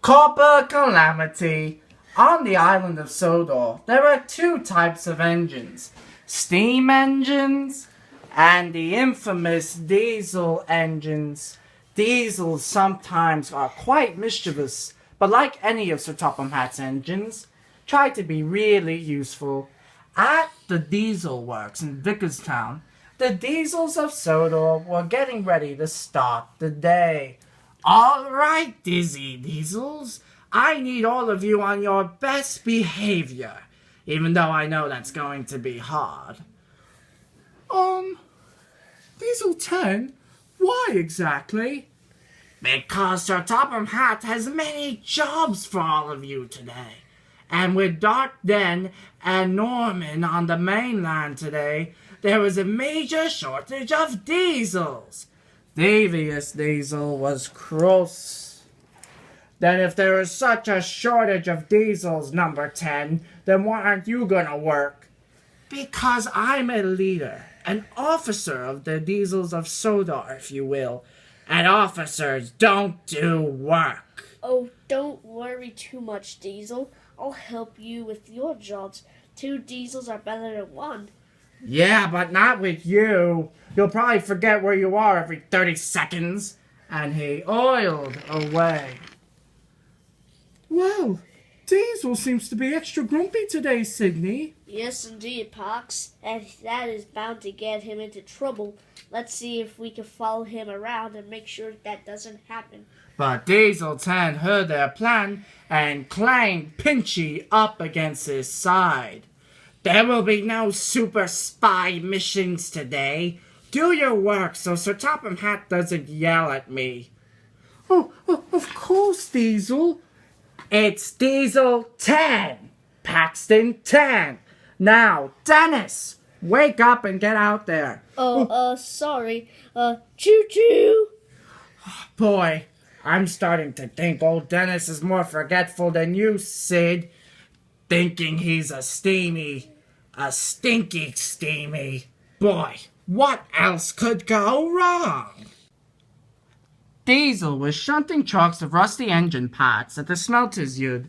Copper Calamity. On the island of Sodor, there are two types of engines. Steam engines and the infamous diesel engines. Diesels sometimes are quite mischievous, but like any of Sir Topham Hatt's engines, try to be really useful. At the Dieselworks in Vickerstown, the Diesels of Sodor were getting ready to start the day. All right, Diesels, I need all of you on your best behavior, even though I know that's going to be hard. Diesel 10? Why exactly? Because Sir Topham Hatt has many jobs for all of you today. And with Dark Den and Norman on the mainland today, there was a major shortage of diesels. Devious Diesel was cross. Then if there is such a shortage of diesels, number 10, then why aren't you gonna work? Because I'm a leader, an officer of the Diesels of Sodor, if you will. And officers don't do work. Oh, don't worry too much, Diesel. I'll help you with your jobs. 2 diesels are better than 1. Yeah, but not with you. You'll probably forget where you are every 30 seconds. And he oiled away. Well, Diesel seems to be extra grumpy today, Sydney. Yes, indeed, Pox. And that is bound to get him into trouble. Let's see if we can follow him around and make sure that doesn't happen. But Diesel 10 heard their plan and clanged Pinchy up against his side. There will be no super spy missions today. Do your work so Sir Topham Hatt doesn't yell at me. Oh, of course, Diesel. It's Diesel 10. Paxton 10. Now, Dennis, wake up and get out there. Sorry. Choo-choo. Boy, I'm starting to think old Dennis is more forgetful than you, Sid. Thinking he's a stinky steamy. Boy, what else could go wrong? Diesel was shunting trucks of rusty engine parts at the smelters yard.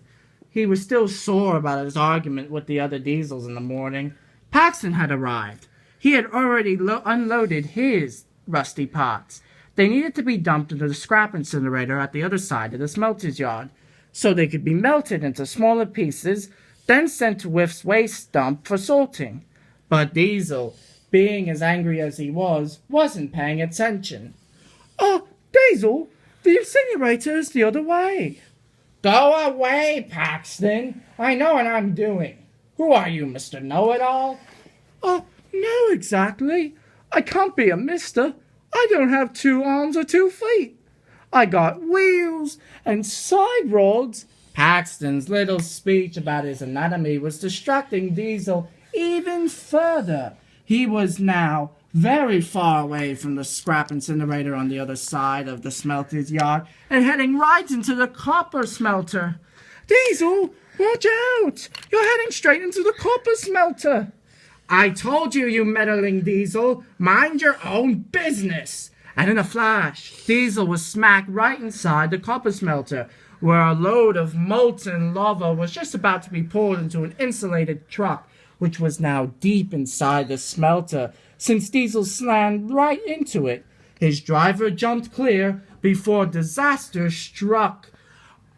He was still sore about his argument with the other Diesels in the morning. Paxton had arrived. He had already unloaded his rusty parts. They needed to be dumped into the scrap incinerator at the other side of the smelter's yard, so they could be melted into smaller pieces, then sent to Whiff's waste dump for sorting. But Diesel, being as angry as he was, wasn't paying attention. Diesel, the incinerator is the other way. Go away, Paxton. I know what I'm doing. Who are you, Mr. Know-It-All? No, exactly. I can't be a mister. I don't have 2 arms or 2 feet. I got wheels and side rods. Paxton's little speech about his anatomy was distracting Diesel even further. He was now very far away from the scrap incinerator on the other side of the smelter's yard and heading right into the copper smelter. Diesel, watch out! You're heading straight into the copper smelter. I told you, you meddling Diesel, mind your own business. And in a flash, Diesel was smacked right inside the copper smelter, where a load of molten lava was just about to be poured into an insulated truck, which was now deep inside the smelter, since Diesel slammed right into it. His driver jumped clear before disaster struck.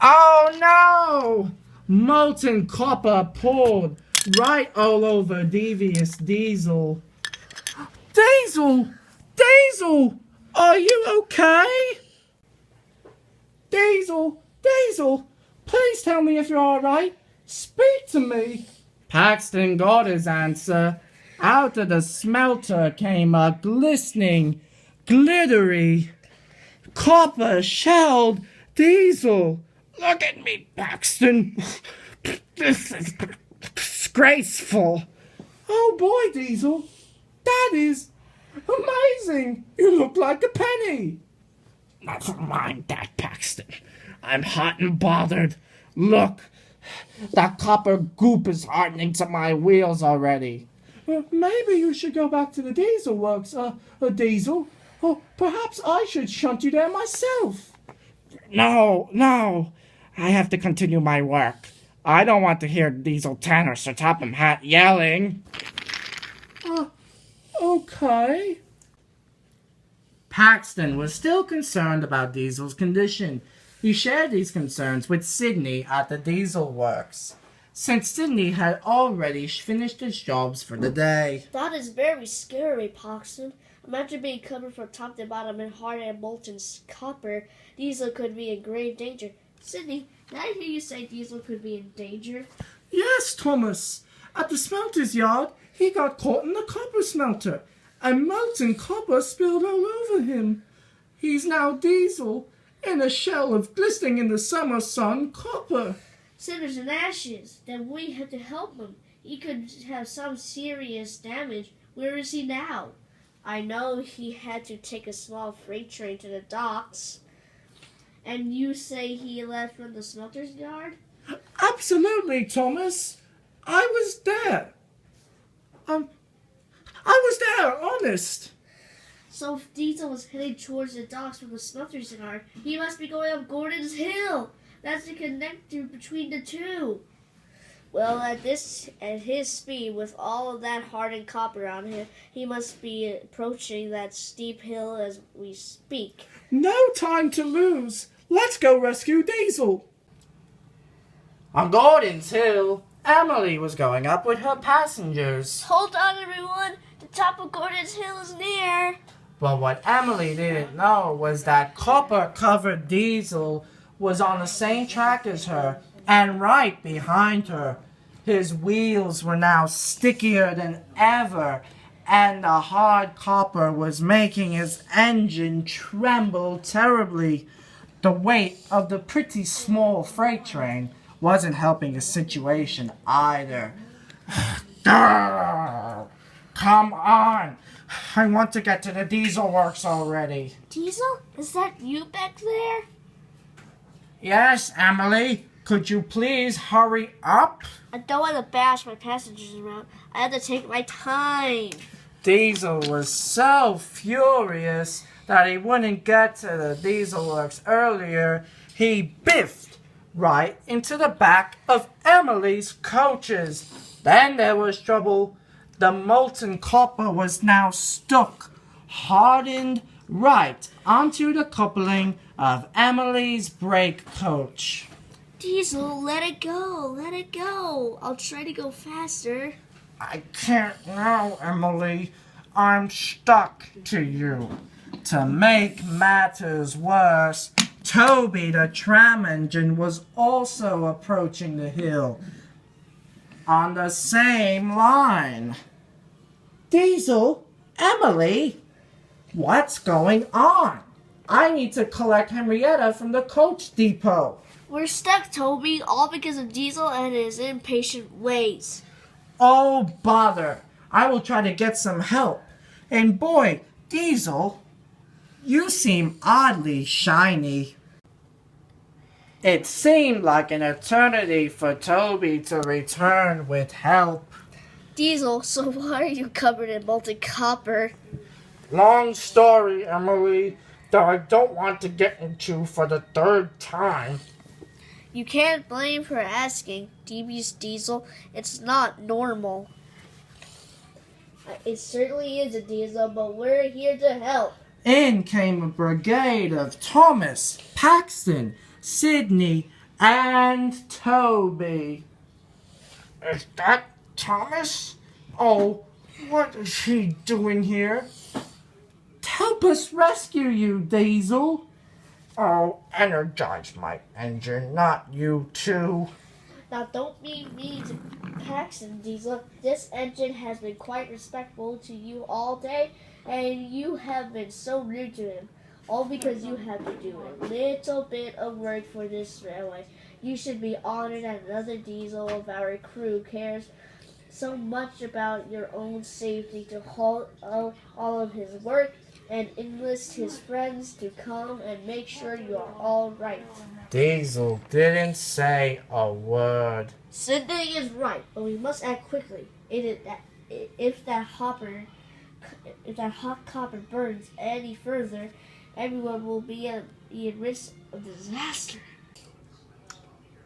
Oh no! Molten copper poured right all over Devious Diesel. Diesel, are you okay? Diesel, please tell me if you're all right. Speak to me. Paxton got his answer. Out of the smelter came a glistening, glittery, copper-shelled Diesel. Look at me, Paxton. This is disgraceful. Oh boy, Diesel. That is amazing. You look like a penny. Never mind that, Paxton. I'm hot and bothered. Look, that copper goop is hardening to my wheels already. Maybe you should go back to the Dieselworks, Diesel. Or perhaps I should shunt you there myself. No. I have to continue my work. I don't want to hear Diesel Tanner Sir Topham Hatt yelling. Okay. Paxton was still concerned about Diesel's condition. He shared these concerns with Sydney at the Dieselworks, since Sydney had already finished his jobs for the day. That is very scary, Paxton. Imagine being covered from top to bottom in hard and molten copper. Diesel could be in grave danger. Sydney, did I hear you say Diesel could be in danger? Yes, Thomas. At the smelter's yard, he got caught in the copper smelter, and molten copper spilled all over him. He's now Diesel, in a shell of glistening in the summer sun copper. Cinders and ashes. Then we have to help him. He could have some serious damage. Where is he now? I know he had to take a small freight train to the docks. And you say he left from the smelter's yard? Absolutely, Thomas. I was there. I was there, honest. So if Diesel was heading towards the docks from the smelter's yard, he must be going up Gordon's Hill. That's the connector between the two. Well, at his speed, with all of that hardened copper on him, he must be approaching that steep hill as we speak. No time to lose. Let's go rescue Diesel. On Gordon's Hill, Emily was going up with her passengers. Hold on, everyone. The top of Gordon's Hill is near. But what Emily didn't know was that copper-covered Diesel was on the same track as her and right behind her. His wheels were now stickier than ever, and the hard copper was making his engine tremble terribly. The weight of the pretty small freight train wasn't helping the situation either. Come on! I want to get to the Dieselworks already. Diesel? Is that you back there? Yes, Emily. Could you please hurry up? I don't want to bash my passengers around. I have to take my time. Diesel was so furious that he wouldn't get to the Dieselworks earlier. He biffed right into the back of Emily's coaches. Then there was trouble. The molten copper was now stuck, hardened right onto the coupling of Emily's brake coach. Diesel, let it go. Let it go. I'll try to go faster. I can't now, Emily. I'm stuck to you. To make matters worse, Toby the tram engine was also approaching the hill on the same line. Diesel, Emily, what's going on? I need to collect Henrietta from the coach depot. We're stuck, Toby, all because of Diesel and his impatient ways. Oh, bother. I will try to get some help. And boy, Diesel, you seem oddly shiny. It seemed like an eternity for Toby to return with help. Diesel, so why are you covered in molten copper? Long story, Emily, that I don't want to get into for the third time. You can't blame for asking, Devious Diesel. It's not normal. It certainly is a Diesel, but we're here to help. In came a brigade of Thomas, Paxton, Sydney, and Toby. Is that Thomas? Oh, what is he doing here? Help us rescue you, Diesel. Oh, energize my engine, not you two. Now don't be mean to Paxton, Diesel. This engine has been quite respectful to you all day, and you have been so rude to him. All because you have to do a little bit of work for this railway. You should be honored that another Diesel of our crew cares so much about your own safety to halt all of his work and enlist his friends to come and make sure you are all right. Diesel didn't say a word. Sydney is right, but we must act quickly. If that hot copper burns any further, everyone will be at risk of disaster.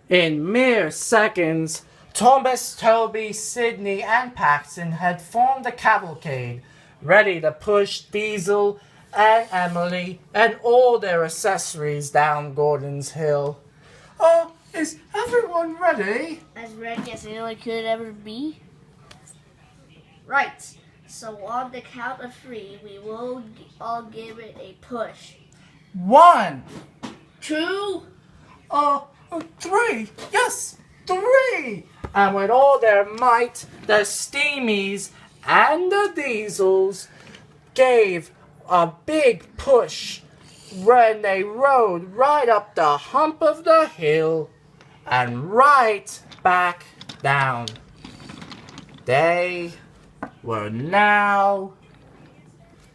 In mere seconds, Thomas, Toby, Sidney, and Paxton had formed a cavalcade, ready to push Diesel and Emily and all their accessories down Gordon's Hill. Oh, is everyone ready? As ready as anyone could ever be. Right. So on the count of 3, we will all give it a push. 1, 2. 3. Yes, 3. and with all their might, the Steamies and the Diesels gave a big push when they rode right up the hump of the hill and right back down. They were now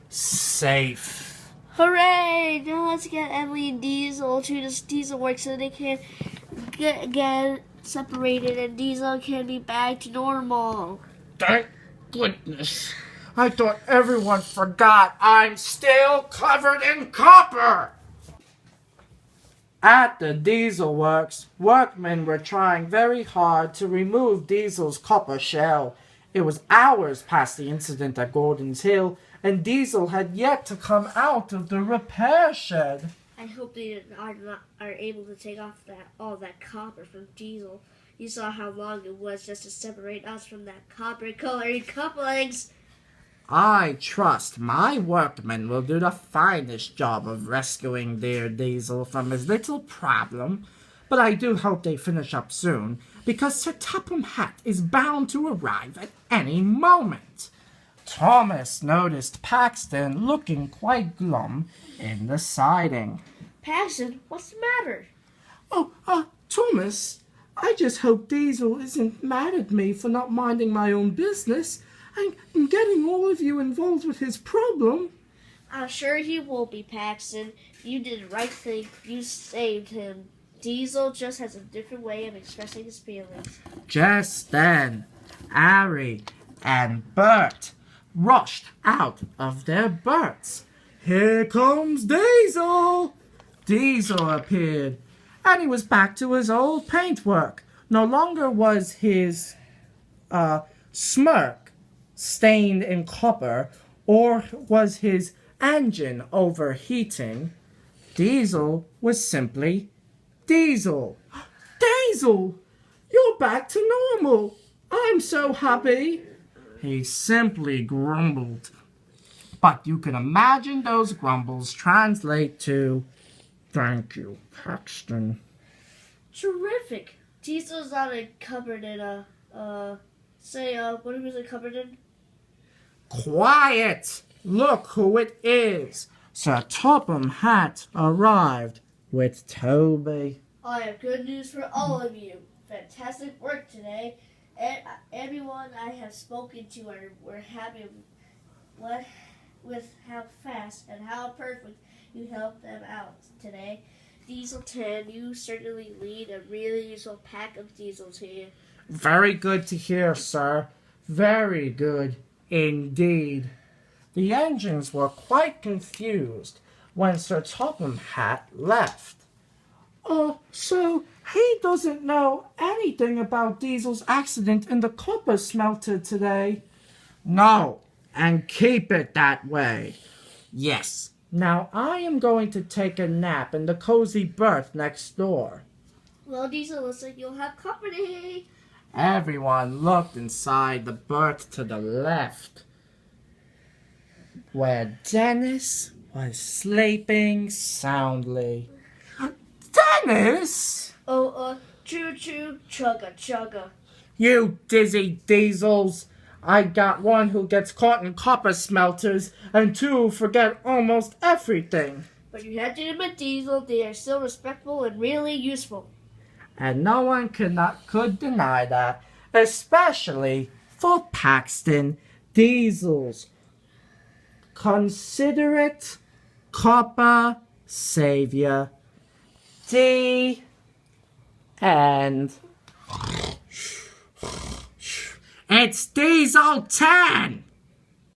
safe. Hooray! Now let's get Emily and Diesel to this Dieselworks so they can get separated and Diesel can be back to normal. Thank goodness. I thought everyone forgot I'm still covered in copper. At the Dieselworks, workmen were trying very hard to remove Diesel's copper shell. It was hours past the incident at Gordon's Hill, and Diesel had yet to come out of the repair shed. I hope they are able to take off all that copper from Diesel. You saw how long it was just to separate us from that copper-colored couplings. I trust my workmen will do the finest job of rescuing dear Diesel from his little problem, but I do hope they finish up soon, because Sir Topham Hatt is bound to arrive at any moment. Thomas noticed Paxton looking quite glum in the siding. Paxton, what's the matter? Thomas, I just hope Diesel isn't mad at me for not minding my own business and getting all of you involved with his problem. I'm sure he won't be, Paxton. You did the right thing. You saved him. Diesel just has a different way of expressing his feelings. Just then, Ari and Bert rushed out of their berths. Here comes Diesel! Diesel appeared, and he was back to his old paintwork. No longer was his smirk stained in copper, or was his engine overheating. Diesel was simply Diesel. Diesel, you're back to normal. I'm so happy. He simply grumbled. But you can imagine those grumbles translate to, "Thank you, Paxton." Terrific. Diesel's not covered in what was it covered in? Quiet! Look who it is. Sir Topham Hatt arrived with Toby. I have good news for all of you. Fantastic work today. Everyone I have spoken to were happy with how fast and how perfect you helped them out today. Diesel 10, you certainly lead a really useful pack of diesels here. Very good to hear, sir. Very good indeed. The engines were quite confused when Sir Topham Hatt left. So he doesn't know anything about Diesel's accident in the copper smelter today? No, and keep it that way. Yes. Now I am going to take a nap in the cozy berth next door. Well, Diesel, looks like you'll have company. Everyone looked inside the berth to the left, where Dennis was sleeping soundly. Dennis? Choo-choo, chugga-chugga. You dizzy diesels! I got one who gets caught in copper smelters, and two who forget almost everything. But you have to admit, Diesel, they are still respectful and really useful. And no one could deny that, especially for Paxton Diesel's considerate copper savior. The end. It's Diesel 10!